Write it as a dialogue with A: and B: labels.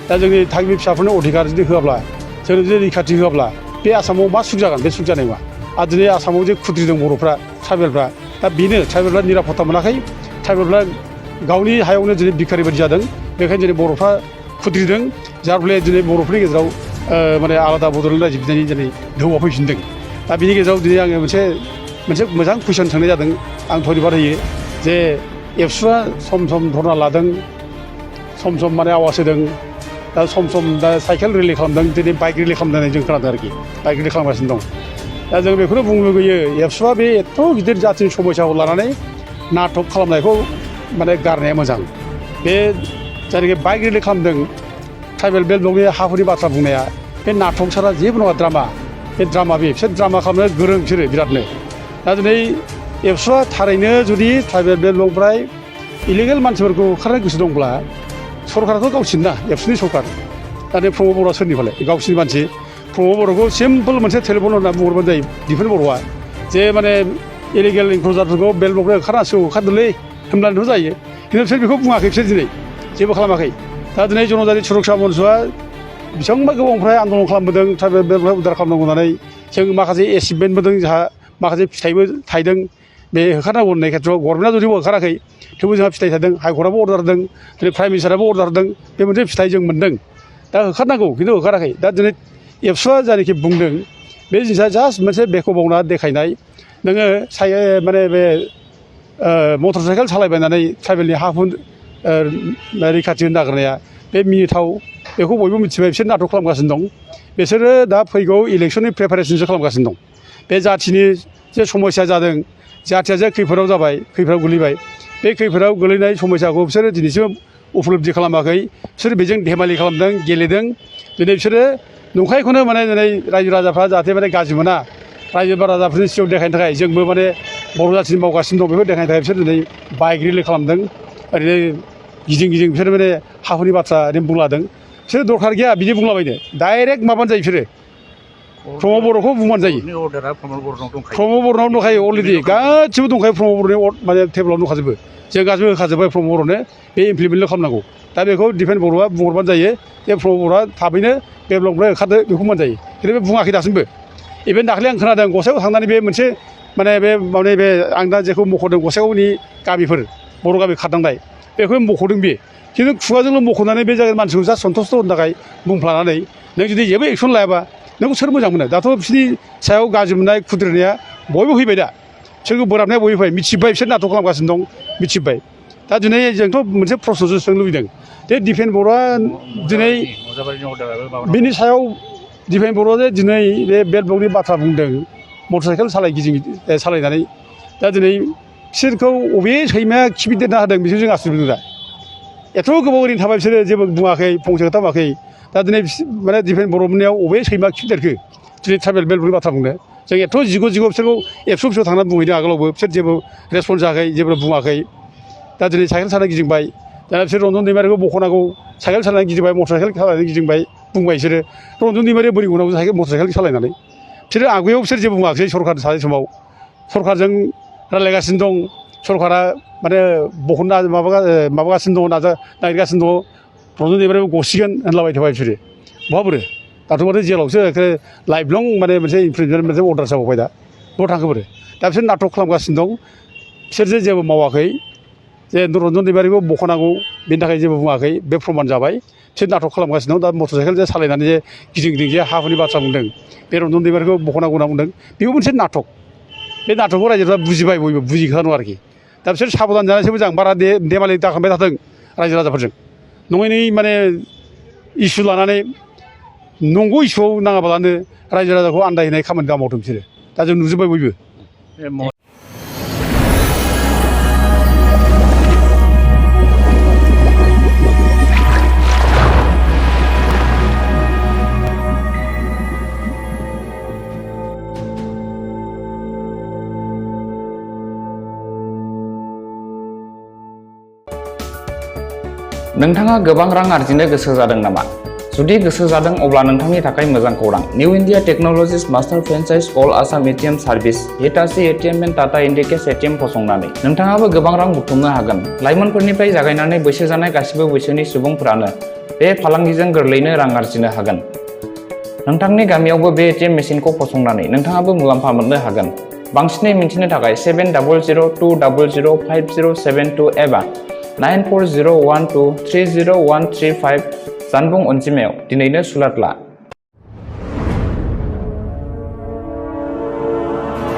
A: दा जोंनि थागिबि फिसाफोरनो अधिकार जुदि होआब्ला जोंनो जुदि रैखाथि होआब्ला बे आसामाव मा सुख जागोन बे सुख जानाय नङा आरो दिनै आसामाव जे खुद्रिदों बर'फ्रा ट्राइबेलफ्रा दा बेनो ट्राइबेलफ्रा निरापत्ता मोनाखै ट्राइबेलफ्रा गावनि हायावनो दिनै भिखारि बायदि जादों बेखायनो दिनै बर'फ्रा खुद्रिदों जार फले दिनै बर'फोरनि गेजेराव माने आलादा बड'लेण्ड रायजो बिनायनि दिनै दोहौआ फैफिनदों दा बिनि गेजेराव दिनै आङो मोनसे मोजां कुइसन सोंनाय जादों आं धन्यबाद होयो जे एबसुआ सम सम धरना लादों सम सम माने आवाज होदों दा सम दा साइकेल रेलि खालामदों दिनै बाइक रेलि खालामदों जों खोनादों आरोखि बाइक रेलि खालामगासिनो दं दा जों बेखौनो बुंनो लुगैयो एबसुआ बे एथ' गिदिर जाथिनि समयसाखौ लानानै नाटक खालामनायखौ माने गारनाया मोजां बे जायनाखि बाइक रेलि खालामदों ट्राइबेल बेल्ट ब्लकनि हाफोरनि बाथ्रा बुंनाया बे नाटक सारा जेबो नङा ड्रामा बे ड्रामा बिसोर ड्रामा खालामनो गोरों बिसोरो बिरादनो दा दिनै एबसुआ थारैनो जुदि ट्राइबेल बेल्ट ब्लकनिफ्राय इलिगेल मानसिफोरखौ होखारनो गोसो दंब्ला सरकाराथ' गावसिनि ना एबसुनि सरकार दा नै प्रमद बर'आ सोरनिफालाय गावसिनि मानसि प्रमद बर'खौ सिम्पोल मोनसे टेलिफन होनना बुंहरबानो जायो दिफेन बर'आ जे माने इलिगेल इनक्ल'जारफोरखौ बेल्ट ब्लकनिफ्राय होखारनांसिगौ होनब्लानोथ' जायो खिन्थु बिसोर बेखौ बुङाखै बिसोर दिनै जेबो खालामाखै दा दिनै जनजाति सुरक्षा मन्चआ बेसेबांबा गोबांनिफ्राय आन्दलन खालामबोदों ट्राइबेल बेल्टनिफ्राय उद्धार खालामनांगौ होननानै जों माखासे एचिभमेन्ट मोनदों जोंहा माखासे फिथाइबो थायदों बे होखारनांगौ होननाय खेथ्रआव गभर्नमेन्टआ जुदि होखाराखै थेवबो जोंहा फिथाइ थादों हाइकर्टआबो अर्डार होदों दिनै प्राइम मिनिस्टाराबो अर्डार होदों बे मोनसे फिथाइ जों मोन्दों दा होखारनांगौ खिन्थु होखाराखै दा दिनै एबसुआ जायनाखि बुंदों बे जिनिसा जास्ट मोनसे बेखौ बावना देखायनाय नोङो माने बे मटर साइकेल सालायबायनानै ट्राइबेलनि हाखौ रैखाथि होनो नागिरनाया बे मिनिथाव बेखौ बयबो मिथिबाय बिसोर नाटक खालामगासिनो दं बिसोरो दा फैगौ इलेक्सननि प्रिपारेसनसो खालामगासिनो दं बे जाथिनि जे समस्या जादों जाथिया जे खैफोदाव जाबाय खैफोदाव गोलैबाय बे खैफोदाव गोलैनाय समस्याखौ बिसोरो दिनैसिम उपलब्धि खालामाखै बिसोर बेजों धेमालि खालामदों गेलेदों दिनै बिसोरो नंखायखौनो माने दिनै रायजो राजाफ्रा जाहाथे माने गाज्रि मोना रायजो राजाफोरनि सिगाङाव देखायनो थाखाय जोंबो माने बर' जाथिनि मावगासिनो दं बेखौ देखायनो थाखाय बिसोर दिनै बाइक रेलि खालामदों ओरैनो गिदिं बिसोर माने हाफोरनि बाथ्रा ओरैनो बुंलादों बिसोर दरखार गैया बिदि बुंलाबायनो डाइरेक्ट माबानो जायो बिसोरो प्रमद बर'खौ बुंबानो जायो प्रमद बर'नाव दंखायो अलरेडि गासिबो दंखायो प्रमद बर'नि माने टेबोलाव दंखाजोबो जों गासिबो होखाजोब्बाय प्रमद बर'नो बे इमप्लिमेन्टल' खालामनांगौ दा बेखौ दिफेन बर'आ बुंहरबानो जायो जे प्रमद बर'आ थाबैनो बे ब्लकनिफ्राय ओंखारदो बेखौ बुंबानो जायो खिन्थु बे बुङाखै दासिमबो इभेन दाख्लै आं खोनादों गसाइगाव थांनानै बे मोनसे माने बे आं दा जेखौ मख'दों गसाइगावनि गामिफोर बर' गामि खारनांनाय बेखौ मख'दों बे खिन्थु खुगाजोंल' मख'नानै बे जायगानि मानसिखौ जा सन्थुस्ट' होनो थाखाय बुंफ्लानानै नों जुदि जेबो एक्सन लायाबा नोंखौ सोर मोजां मोनो दाथ' बिसोरनि सायाव गाज्रि मोननाय खुद्रिनाया बयबो फैबाय दा बिसोरखौ बोराबनाया बयबो फैबाय मिथिबाय बिसोर नाटक खालामगासिनो दं मिथिबाय दा दिनै जोंथ' मोनसे प्रश्नसो सोंनो लुबैदों जे दिफेन बर'आ दिनै बिनि सायाव दिफेन बर'आ जे दिनै बे बेल्ट ब्लकनि बाथ्रा बुंदों मटर साइकेल सालायनानै दा दिनै बिसोरखौ अबे सैमाया खिफिदेरना होदों बिसोर जों आसुर दा एथ' गोबाव ओरैनो थाबाय बिसोरो जेबो बुङाखै फंसे खोथा बुङाखै दा दिनै माने दिफेन बर'नियाव अबे सैमा खिफिदेरखो दिनै ट्राइबेल बेल्ट ब्लकनि बाथ्रा बुंनो जों एथ' जिग' बिसोरखौ एबसुआव थांनानै बुंहैदों आगोलावबो बिसोर जेबो रेसपन्स जायाखै जेबो बुङाखै दा दिनै साइकेल सालायना गिदिंबाय दाना बिसोर रन्जन दैमारिखौ बख'नांगौ साइकेल सालायनानै गिदिंबाय मटर साइकेल सालायनानै गिदिंबाय बुंबाय बिसोरो रन्जन दैमारिया बोरै बुंनांगौ मटर साइकेल सालायनानै बिसोरो आवगायाव बिसोर जेबो बुङाखै सरकार थानाय समाव सरकारजों रायज्लायगासिनो दं सरकारा माने बहनना माबागासिनो दङ नागिरगासिनो दङ रन्जन दैमारियाबो गसिगोन होनलाबाय थाबाय बिसोरो बहाबोरो दाथ' माथो जेलावसो लाइफ लं माने मोनसे इमप्रिजमेन्ट मोनसे अर्डार जाबावबाय दा बहा थांखो बोरो दा बिसोर नाटक खालामगासिनो दं बिसोरजों जेबो मावाखै जे रन्जन दैमारिखौ बख'नांगौ बेनि थाखाय जेबो बुङाखै बे प्रमान जाबाय बिसोर नाटक खालामगासिनो दं दा मटर साइकेल जे सालायनानै जे गिदिं जे हाफोरनि बाथ्रा बुंदों बे रन्जन दैमारिखौ बख'नांगौ होनना बुंदों बेबो मोनसे नाटक बे नाटकखौ रायजोफ्रा बुजिबाय बयबो बुजिखानो आरोखि दा बिसोर साबधान जानायसो मोजां बारा देमालि दाखांबाय थाथों रायजो राजाफोरजों नङै माने इसु लानानै नंगौ इसुआव नाङाबालानो रायजो राजाखौ आन्दायहोनाय खामानि दा मावदों बिसोरो दा जों नुजोब्बाय बयबो
B: नोंथाङा गोबां रां आरजिनो गोसो जादों नामा? जुदि गोसो जादों अब्ला नोंथांनि थाखाय मोजां खौरां। New India technologies master franchise all Assam ATM service Hitachi ATM and Tata Indicash ATM फसंनानै नोंथाङाबो गोबां रां बुथुमनो हागोन। लाइमोनफोरनिफ्राय जागायनानै बैसो जानाय गासिबो बैसोनि सुबुंफोरानो बे फालांगिजों गोरलैनो रां आरजिनो हागोन। नोंथांनि गामियावबो बे ATM मेसिनखौ फसंनानै नोंथाङाबो मुलाम्फा मोननो हागोन। बांसिनै मिन्थिनो थाखाय 7002005072 एबा 9401230135 जानबुं अनजिमायाव दिनैनो सुलाद ला।